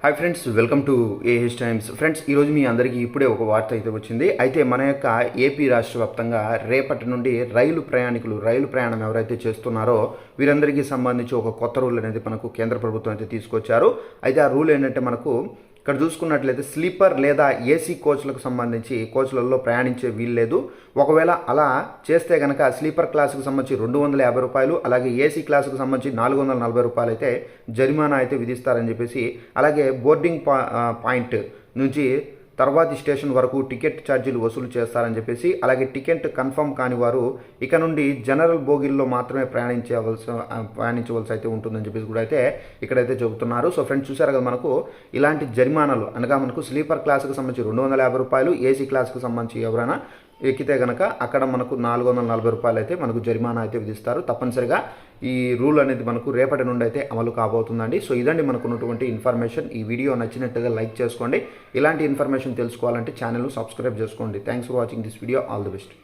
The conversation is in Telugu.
Hi friends, welcome to AH times. Friends, ఈరోజు మీ అందరికీ ఇప్పుడే ఒక వార్త అయితే వచ్చింది. అయితే మన యొక్క ఏపీ రాష్ట్ర వ్యాప్తంగా రేపటి నుండి రైలు ప్రయాణం ఎవరైతే చేస్తున్నారో వీరందరికీ సంబంధించి ఒక కొత్త రూల్ అనేది మనకు కేంద్ర ప్రభుత్వం అయితే తీసుకొచ్చారు. అయితే ఆ రూల్ ఏంటంటే మనకు ఇక్కడ చూసుకున్నట్లయితే స్లీపర్ లేదా ఏసీ కోచ్లకు సంబంధించి కోచ్లలో ప్రయాణించే వీల్లేదు. ఒకవేళ అలా చేస్తే కనుక స్లీపర్ క్లాసుకు సంబంధించి ₹250, అలాగే ఏసీ క్లాసుకు సంబంధించి ₹440 అయితే జరిమానా అయితే విధిస్తారని చెప్పేసి, అలాగే బోర్డింగ్ పాయింట్ నుంచి తర్వాతి స్టేషన్ వరకు టికెట్ ఛార్జీలు వసూలు చేస్తారని చెప్పేసి, అలాగే టికెట్ కన్ఫర్మ్ కాని వారు ఇక నుండి జనరల్ బోగిల్లో మాత్రమే ప్రయాణించవలసి అయితే ఉంటుందని చెప్పేసి కూడా అయితే ఇక్కడైతే చెబుతున్నారు. సో ఫ్రెండ్స్, చూసారు కదా, మనకు ఇలాంటి జరిమానాలు అనగా మనకు స్లీపర్ క్లాస్కి సంబంధించి ₹250, ఏసీ క్లాస్కి సంబంధించి ఎవరైనా ఎక్కితే కనుక అక్కడ మనకు ₹440 అయితే మనకు జరిమానా అయితే విధిస్తారు. తప్పనిసరిగా ఈ రూల్ అనేది మనకు రేపటి నుండి అయితే అమలు కాబోతుందండి. సో ఇదండి మనకు ఉన్నటువంటి ఇన్ఫర్మేషన్. ఈ వీడియో నచ్చినట్టుగా లైక్ చేసుకోండి. ఇలాంటి ఇన్ఫర్మేషన్ తెలుసుకోవాలంటే ఛానల్ను సబ్స్క్రైబ్ చేసుకోండి. Thanks for watching this video. All the best.